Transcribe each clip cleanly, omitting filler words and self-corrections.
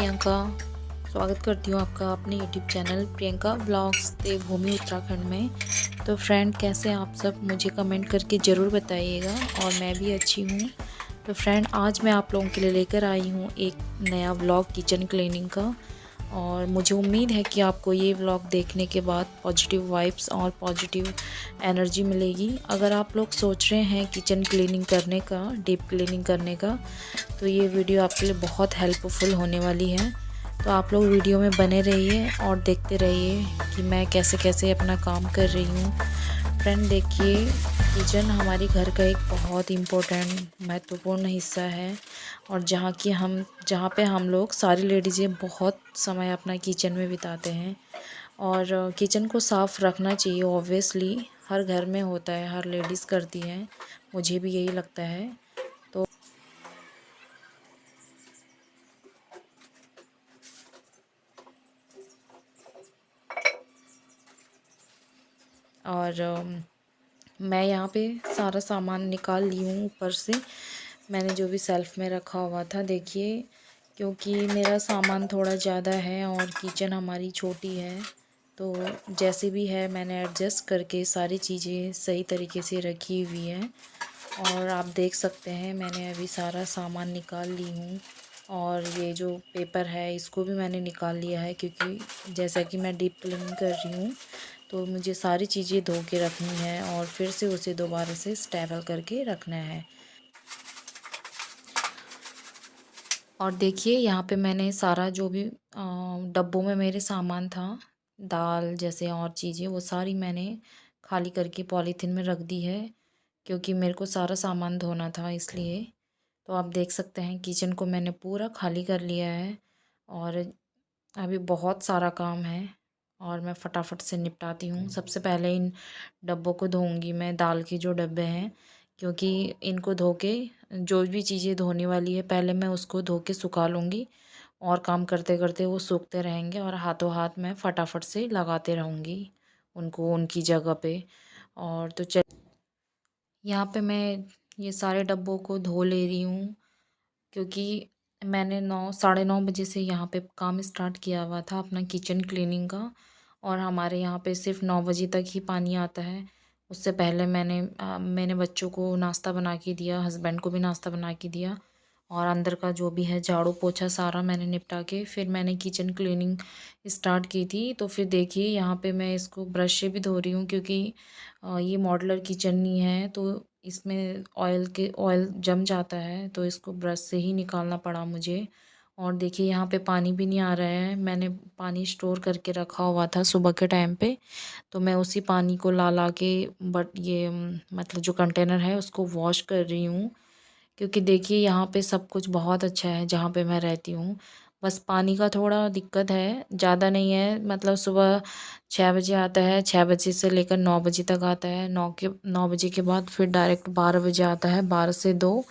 प्रियंका। स्वागत करती हूँ आपका अपने यूट्यूब चैनल प्रियंका ब्लॉग्स देवभूमि उत्तराखंड में। तो फ्रेंड, कैसे हैं आप सब? मुझे कमेंट करके ज़रूर बताइएगा और मैं भी अच्छी हूँ। तो फ्रेंड, आज मैं आप लोगों के लिए लेकर आई हूँ एक नया व्लॉग किचन क्लीनिंग का। और मुझे उम्मीद है कि आपको ये व्लॉग देखने के बाद पॉजिटिव वाइब्स और पॉजिटिव एनर्जी मिलेगी। अगर आप लोग सोच रहे हैं किचन क्लीनिंग करने का, डीप क्लीनिंग करने का, तो ये वीडियो आपके लिए बहुत हेल्पफुल होने वाली है। तो आप लोग वीडियो में बने रहिए और देखते रहिए कि मैं कैसे कैसे अपना काम कर रही हूँ। फ्रेंड देखिए, किचन हमारी घर का एक बहुत इम्पोर्टेंट महत्वपूर्ण हिस्सा है और जहाँ पे हम लोग सारी लेडीज़ें बहुत समय अपना किचन में बिताते हैं। और किचन को साफ़ रखना चाहिए। ऑब्वियसली हर घर में होता है, हर लेडीज़ करती हैं, मुझे भी यही लगता है। तो और मैं यहाँ पे सारा सामान निकाल ली हूँ ऊपर से। मैंने जो भी सेल्फ़ में रखा हुआ था, देखिए, क्योंकि मेरा सामान थोड़ा ज़्यादा है और किचन हमारी छोटी है, तो जैसे भी है मैंने एडजस्ट करके सारी चीज़ें सही तरीके से रखी हुई हैं। और आप देख सकते हैं मैंने अभी सारा सामान निकाल ली हूँ। और ये जो पेपर है इसको भी मैंने निकाल लिया है, क्योंकि जैसा कि मैं डीप क्लीनिंग कर रही हूँ तो मुझे सारी चीज़ें धो के रखनी है और फिर से उसे दोबारा से स्टेबल करके रखना है। और देखिए, यहाँ पे मैंने सारा जो भी डब्बों में मेरे सामान था, दाल जैसे और चीज़ें, वो सारी मैंने खाली करके पॉलीथीन में रख दी है, क्योंकि मेरे को सारा सामान धोना था इसलिए। तो आप देख सकते हैं किचन को मैंने पूरा खाली कर लिया है और अभी बहुत सारा काम है और मैं फटाफट से निपटाती हूँ। सबसे पहले इन डब्बों को धोऊंगी मैं, दाल के जो डब्बे हैं, क्योंकि इनको धो के जो भी चीज़ें धोने वाली है पहले मैं उसको धो के सुखा लूँगी और काम करते करते वो सूखते रहेंगे और हाथों हाथ मैं फटाफट से लगाते रहूँगी उनको उनकी जगह पे। और तो चल, यहाँ पे मैं ये सारे डब्बों को धो ले रही हूँ, क्योंकि मैंने 9 साढ़े 9 बजे से यहाँ पे काम स्टार्ट किया हुआ था अपना किचन क्लीनिंग का। और हमारे यहाँ पे सिर्फ 9 बजे तक ही पानी आता है। उससे पहले मैंने बच्चों को नाश्ता बना के दिया, हस्बैंड को भी नाश्ता बना के दिया और अंदर का जो भी है झाड़ू पोछा सारा मैंने निपटा के फिर मैंने किचन क्लीनिंग स्टार्ट की थी। तो फिर देखिए, यहाँ पे मैं इसको ब्रश से भी धो रही हूँ, क्योंकि ये मॉड्यूलर किचन नहीं है तो इसमें ऑयल जम जाता है, तो इसको ब्रश से ही निकालना पड़ा मुझे। और देखिए, यहाँ पे पानी भी नहीं आ रहा है। मैंने पानी स्टोर करके रखा हुआ था सुबह के टाइम पे, तो मैं उसी पानी को ला ला के बट ये मतलब जो कंटेनर है उसको वॉश कर रही हूँ। क्योंकि देखिए, यहाँ पे सब कुछ बहुत अच्छा है जहाँ पे मैं रहती हूँ। बस पानी का थोड़ा दिक्कत है, ज़्यादा नहीं है। मतलब सुबह 6 बजे आता है, 6 बजे से लेकर 9 बजे तक आता है। 9 बजे के बाद फिर डायरेक्ट 12 बजे आता है, 12 से 2।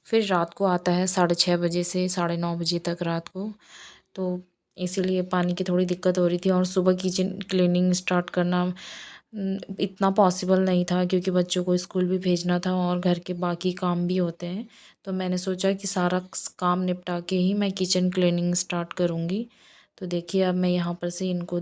फिर रात को आता है 6:30 बजे से 9:30 बजे तक रात को। तो इसीलिए पानी की थोड़ी दिक्कत हो रही थी और सुबह किचन क्लीनिंग स्टार्ट करना इतना पॉसिबल नहीं था, क्योंकि बच्चों को स्कूल भी भेजना था और घर के बाकी काम भी होते हैं। तो मैंने सोचा कि सारा काम निपटा के ही मैं किचन क्लीनिंग स्टार्ट करूँगी। तो देखिए, अब मैं यहाँ पर से इनको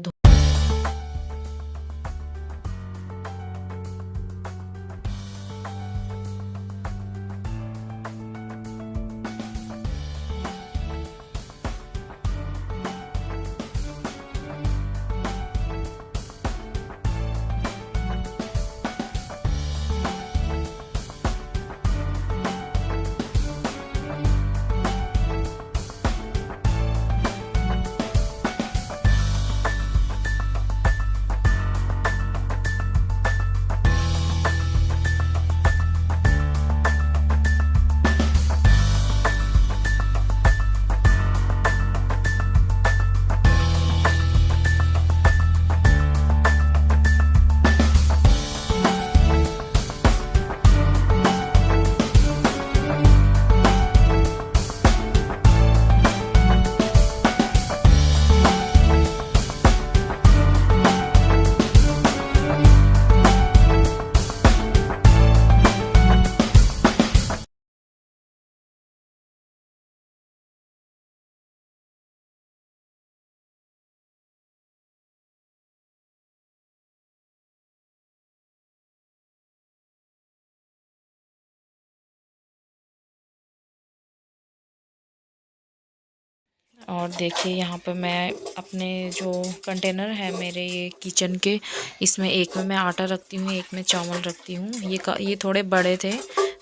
और देखिए यहाँ पे मैं अपने जो कंटेनर है मेरे ये किचन के, इसमें एक में मैं आटा रखती हूँ, एक में चावल रखती हूँ। ये थोड़े बड़े थे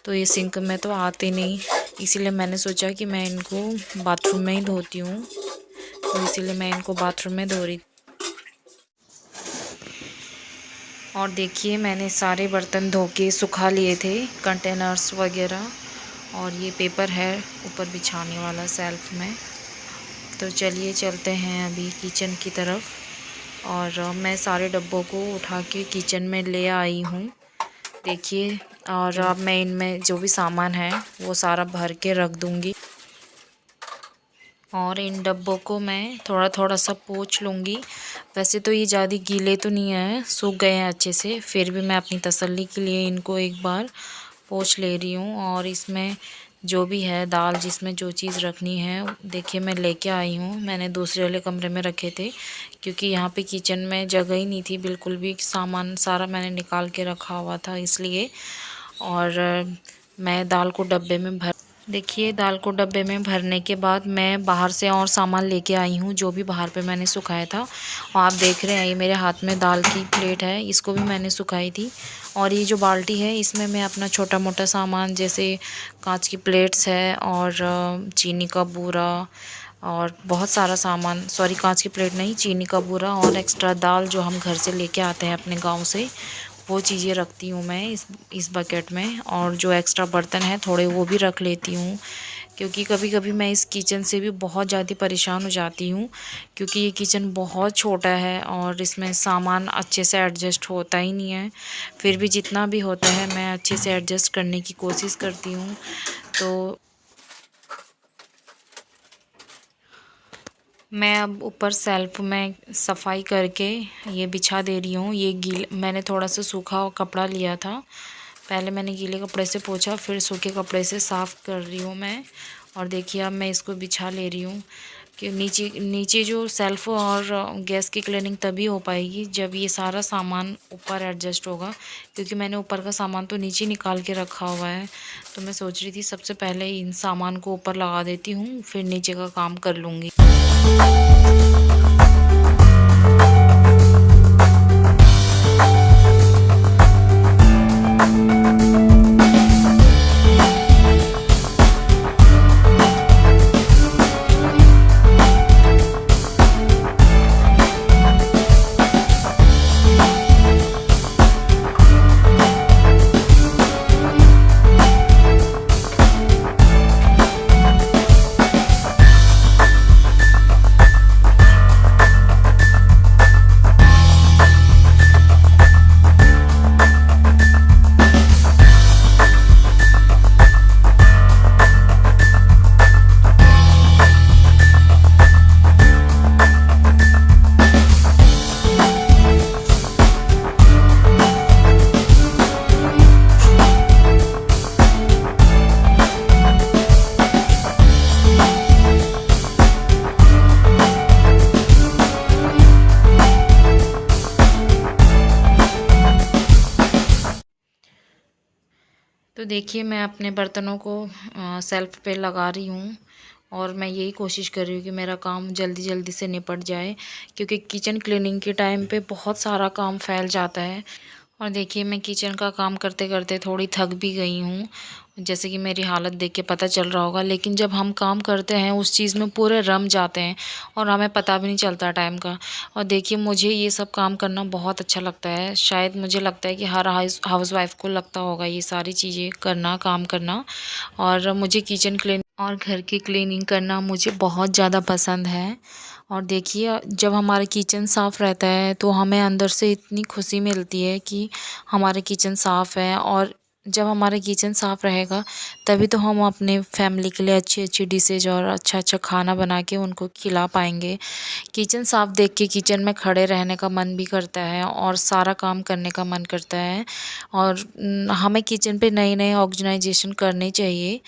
तो ये सिंक में तो आते नहीं, इसीलिए मैंने सोचा कि मैं इनको बाथरूम में ही धोती हूँ, तो इसीलिए मैं इनको बाथरूम में धो रही। और देखिए मैंने सारे बर्तन धो के सुखा लिए थे, कंटेनर्स वगैरह। और ये पेपर है ऊपर बिछाने वाला सेल्फ में। तो चलिए चलते हैं अभी किचन की तरफ। और मैं सारे डब्बों को उठा के किचन में ले आई हूँ, देखिए। और अब मैं इनमें जो भी सामान है वो सारा भर के रख दूँगी। और इन डब्बों को मैं थोड़ा थोड़ा सा पोंछ लूँगी। वैसे तो ये ज़्यादा गीले तो नहीं हैं, सूख गए हैं अच्छे से, फिर भी मैं अपनी तसल्ली के लिए इनको एक बार पोंछ ले रही हूँ। और इसमें जो भी है दाल, जिसमें जो चीज़ रखनी है, देखिए मैं लेके आई हूँ। मैंने दूसरे वाले कमरे में रखे थे क्योंकि यहाँ पे किचन में जगह ही नहीं थी बिल्कुल भी, सामान सारा मैंने निकाल के रखा हुआ था इसलिए। और मैं दाल को डब्बे में भर देखिए दाल को डब्बे में भरने के बाद मैं बाहर से और सामान लेके आई हूँ, जो भी बाहर पे मैंने सुखाया था। और आप देख रहे हैं ये मेरे हाथ में दाल की प्लेट है, इसको भी मैंने सुखाई थी। और ये जो बाल्टी है इसमें मैं अपना छोटा मोटा सामान, जैसे कांच की प्लेट्स है और चीनी का बूरा और बहुत सारा सामान, सॉरी कांच की प्लेट नहीं, चीनी का बूरा और एक्स्ट्रा दाल जो हम घर से लेके आते हैं अपने गांव से, वो चीज़ें रखती हूँ मैं इस बकेट में। और जो एक्स्ट्रा बर्तन है थोड़े वो भी रख लेती हूँ, क्योंकि कभी कभी मैं इस किचन से भी बहुत ज़्यादा परेशान हो जाती हूँ, क्योंकि ये किचन बहुत छोटा है और इसमें सामान अच्छे से एडजस्ट होता ही नहीं है। फिर भी जितना भी होता है मैं अच्छे से एडजस्ट करने की कोशिश करती हूँ। तो मैं अब ऊपर सेल्फ में सफाई करके ये बिछा दे रही हूँ। ये मैंने थोड़ा सा सूखा कपड़ा लिया था, पहले मैंने गीले कपड़े से पोंछा, फिर सूखे कपड़े से साफ़ कर रही हूँ मैं। और देखिए अब मैं इसको बिछा ले रही हूँ कि नीचे नीचे जो सेल्फ़ और गैस की क्लीनिंग तभी हो पाएगी जब ये सारा सामान ऊपर एडजस्ट होगा, क्योंकि मैंने ऊपर का सामान तो नीचे निकाल के रखा हुआ है। तो मैं सोच रही थी सबसे पहले इन सामान को ऊपर लगा देती हूँ, फिर नीचे का काम कर लूँगी। तो देखिए मैं अपने बर्तनों को सेल्फ पे लगा रही हूँ, और मैं यही कोशिश कर रही हूँ कि मेरा काम जल्दी जल्दी से निपट जाए, क्योंकि किचन क्लीनिंग के टाइम पे बहुत सारा काम फैल जाता है। और देखिए मैं किचन का काम करते करते थोड़ी थक भी गई हूँ, जैसे कि मेरी हालत देख के पता चल रहा होगा। लेकिन जब हम काम करते हैं उस चीज़ में पूरे रम जाते हैं और हमें पता भी नहीं चलता टाइम का। और देखिए मुझे ये सब काम करना बहुत अच्छा लगता है, शायद मुझे लगता है कि हर हाउस वाइफ को लगता होगा ये सारी चीज़ें करना, काम करना। और मुझे किचन क्लीन और घर की क्लीनिंग करना मुझे बहुत ज़्यादा पसंद है। और देखिए जब हमारा किचन साफ़ रहता है तो हमें अंदर से इतनी खुशी मिलती है कि हमारा किचन साफ़ है। और जब हमारा किचन साफ़ रहेगा तभी तो हम अपने फैमिली के लिए अच्छी अच्छी डिशेज और अच्छा अच्छा खाना बना के उनको खिला पाएंगे। किचन साफ़ देख के किचन में खड़े रहने का मन भी करता है और सारा काम करने का मन करता है। और हमें किचन पे नए नए ऑर्गेनाइजेशन करने चाहिए।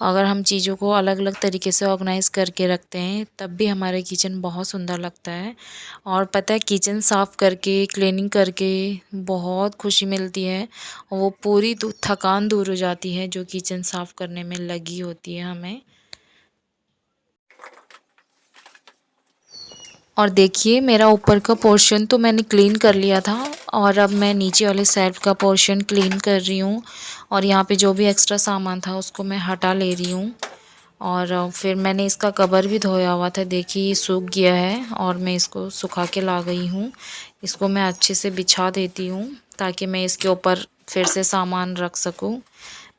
अगर हम चीज़ों को अलग अलग तरीके से ऑर्गेनाइज़ करके रखते हैं तब भी हमारे किचन बहुत सुंदर लगता है। और पता है किचन साफ़ करके क्लीनिंग करके बहुत खुशी मिलती है, और वो पूरी थकान दूर हो जाती है जो किचन साफ़ करने में लगी होती है हमें। और देखिए मेरा ऊपर का पोर्शन तो मैंने क्लीन कर लिया था और अब मैं नीचे वाले सेल्फ का पोर्शन क्लीन कर रही हूँ। और यहाँ पे जो भी एक्स्ट्रा सामान था उसको मैं हटा ले रही हूँ। और फिर मैंने इसका कवर भी धोया हुआ था, देखिए ये सूख गया है और मैं इसको सुखा के ला गई हूँ। इसको मैं अच्छे से बिछा देती हूँ ताकि मैं इसके ऊपर फिर से सामान रख सकूँ।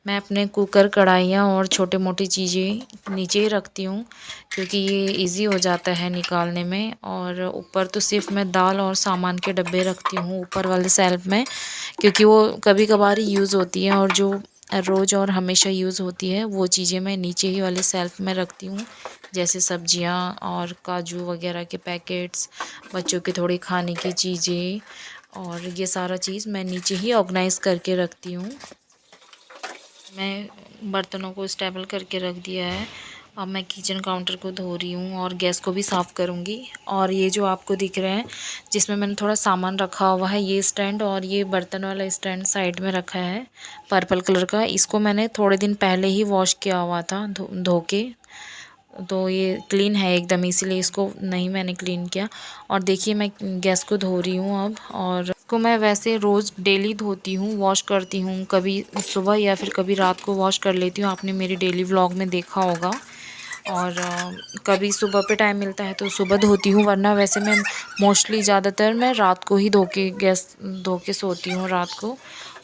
मैं अपने कुकर, कढ़ाइयाँ और छोटे मोटी चीज़ें नीचे ही रखती हूँ क्योंकि ये इजी हो जाता है निकालने में। और ऊपर तो सिर्फ मैं दाल और सामान के डब्बे रखती हूँ ऊपर वाले शेल्फ में, क्योंकि वो कभी कभार ही यूज़ होती है और जो रोज़ और हमेशा यूज़ होती है वो चीज़ें मैं नीचे ही वाले शेल्फ में रखती हूँ। जैसे सब्जियाँ और काजू वगैरह के पैकेट्स, बच्चों की थोड़ी खाने की चीज़ें, और ये सारा चीज़ मैं नीचे ही ऑर्गेनाइज़ करके रखती हूँ। मैं बर्तनों को स्टेबल करके रख दिया है। अब मैं किचन काउंटर को धो रही हूँ और गैस को भी साफ़ करूँगी। और ये जो आपको दिख रहे हैं जिसमें मैंने थोड़ा सामान रखा हुआ है, ये स्टैंड और ये बर्तन वाला स्टैंड साइड में रखा है पर्पल कलर का। इसको मैंने थोड़े दिन पहले ही वॉश किया हुआ था धो के, तो ये क्लीन है एकदम, इसीलिए इसको नहीं मैंने क्लीन किया। और देखिए मैं गैस को धो रही हूँ अब, और इसको मैं वैसे रोज़ डेली धोती हूँ, वॉश करती हूँ, कभी सुबह या फिर कभी रात को वॉश कर लेती हूँ, आपने मेरे डेली व्लॉग में देखा होगा। और कभी सुबह पे टाइम मिलता है तो सुबह धोती हूँ, वरना वैसे मैं मोस्टली ज़्यादातर मैं रात को ही धो के सोती हूँ रात को।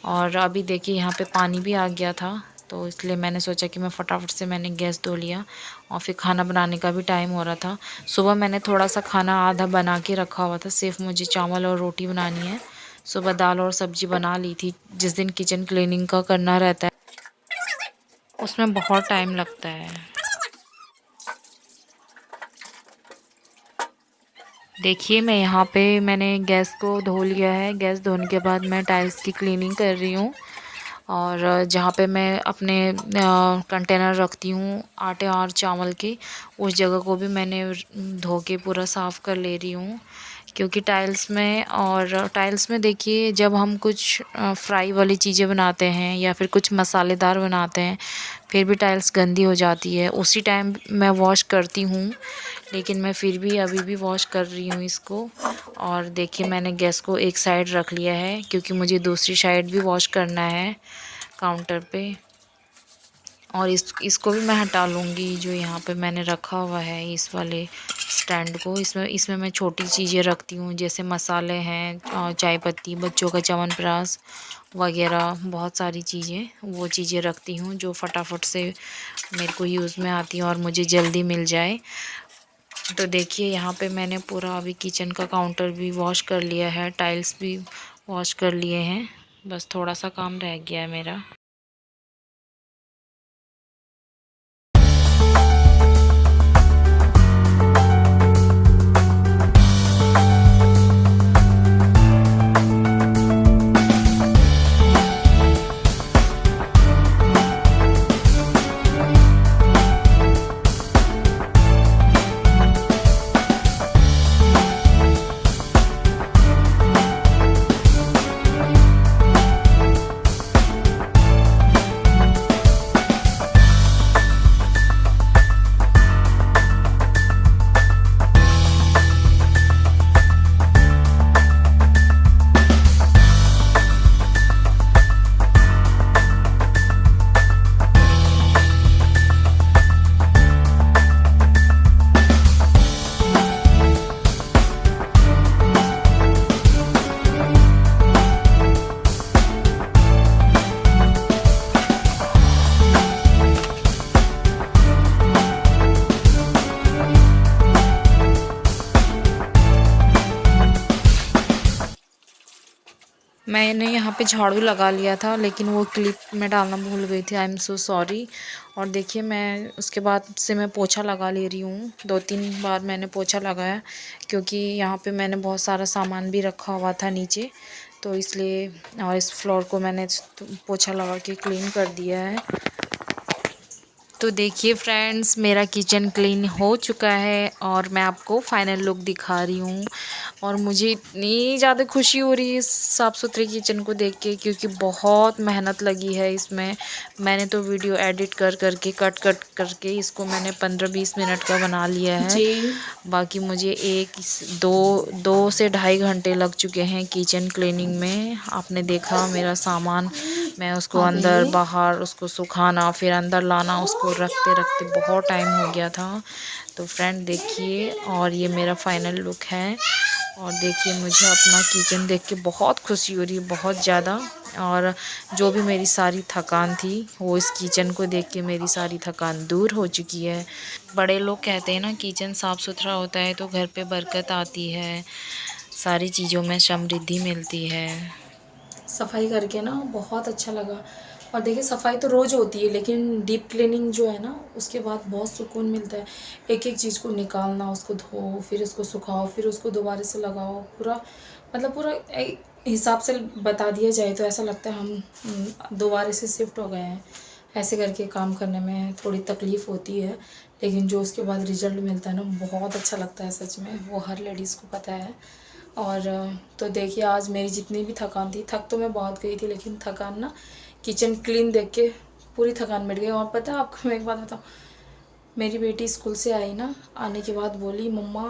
और अभी देखिए यहाँ पे पानी भी आ गया था, तो इसलिए मैंने सोचा कि मैं फटाफट से मैंने गैस धो लिया। और फिर खाना बनाने का भी टाइम हो रहा था। सुबह मैंने थोड़ा सा खाना आधा बना के रखा हुआ था, सिर्फ मुझे चावल और रोटी बनानी है। सुबह दाल और सब्जी बना ली थी। जिस दिन किचन क्लीनिंग का करना रहता है उसमें बहुत टाइम लगता है। देखिए मैं यहाँ पे मैंने गैस को धो लिया है। गैस धोने के बाद मैं टाइल्स की क्लीनिंग कर रही हूँ। और जहाँ पे मैं अपने कंटेनर रखती हूँ आटे और चावल के, उस जगह को भी मैंने धो के पूरा साफ़ कर ले रही हूँ। क्योंकि टाइल्स में देखिए जब हम कुछ फ्राई वाली चीज़ें बनाते हैं या फिर कुछ मसालेदार बनाते हैं, फिर भी टाइल्स गंदी हो जाती है। उसी टाइम मैं वॉश करती हूँ, लेकिन मैं फिर भी अभी भी वॉश कर रही हूँ इसको। और देखिए मैंने गैस को एक साइड रख लिया है क्योंकि मुझे दूसरी साइड भी वॉश करना है काउंटर पे। और इसको भी मैं हटा लूँगी जो यहाँ पे मैंने रखा हुआ है इस वाले स्टैंड को। इसमें मैं छोटी चीज़ें रखती हूँ, जैसे मसाले हैं, चाय पत्ती, बच्चों का च्यवनप्राश वगैरह, बहुत सारी चीज़ें, वो चीज़ें रखती हूँ जो फटाफट से मेरे को यूज़ में आती हैं और मुझे जल्दी मिल जाए। तो देखिए यहाँ पे मैंने पूरा अभी किचन का काउंटर भी वॉश कर लिया है, टाइल्स भी वॉश कर लिए हैं, बस थोड़ा सा काम रह गया है मेरा। मैंने यहाँ पे झाड़ू लगा लिया था, लेकिन वो क्लिप मैं डालना भूल गई थी, आई एम सो सॉरी। और देखिए मैं उसके बाद से मैं पोछा लगा ले रही हूँ, 2-3 बार मैंने पोछा लगाया क्योंकि यहाँ पे मैंने बहुत सारा सामान भी रखा हुआ था नीचे, तो इसलिए। और इस फ्लोर को मैंने पोछा लगा के क्लीन कर दिया है। तो देखिए फ्रेंड्स, मेरा किचन क्लीन हो चुका है और मैं आपको फाइनल लुक दिखा रही हूँ। और मुझे इतनी ज़्यादा खुशी हो रही है इस साफ़ सुथरे किचन को देख के, क्योंकि बहुत मेहनत लगी है इसमें। मैंने तो वीडियो एडिट कर करके कट करके इसको मैंने 15-20 मिनट का बना लिया है जी। बाकी मुझे दो से ढाई घंटे लग चुके हैं किचन क्लीनिंग में। आपने देखा मेरा सामान, मैं उसको अंदर बाहर उसको सुखाना, फिर अंदर लाना, उसको रखते रखते बहुत टाइम हो गया था। तो फ्रेंड देखिए, और ये मेरा फाइनल लुक है। और देखिए, मुझे अपना किचन देख के बहुत खुशी हो रही है, बहुत ज़्यादा। और जो भी मेरी सारी थकान थी वो इस किचन को देख के मेरी सारी थकान दूर हो चुकी है। बड़े लोग कहते हैं ना, किचन साफ़ सुथरा होता है तो घर पे बरकत आती है, सारी चीज़ों में समृद्धि मिलती है। सफाई करके ना बहुत अच्छा लगा। और देखिए, सफाई तो रोज़ होती है, लेकिन डीप क्लीनिंग जो है ना, उसके बाद बहुत सुकून मिलता है। एक एक चीज़ को निकालना, उसको धो, फिर उसको सुखाओ, फिर उसको दोबारा से लगाओ, पूरा मतलब पूरा एक हिसाब से बता दिया जाए तो ऐसा लगता है हम दोबारा से शिफ्ट हो गए हैं। ऐसे करके काम करने में थोड़ी तकलीफ़ होती है, लेकिन जो उसके बाद रिज़ल्ट मिलता है ना, बहुत अच्छा लगता है सच में, वो हर लेडीज़ को पता है। और तो देखिए, आज मेरी जितनी भी थकान थी, थक तो मैं बहुत गई थी, लेकिन थकान ना किचन क्लीन देख के पूरी थकान मिट गई। और पता है आपको, मैं एक बात बताऊँ, मेरी बेटी स्कूल से आई ना, आने के बाद बोली, मम्मा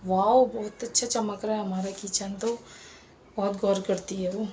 वाओ बहुत अच्छा चमक रहा है हमारा किचन। तो बहुत गौर करती है वो।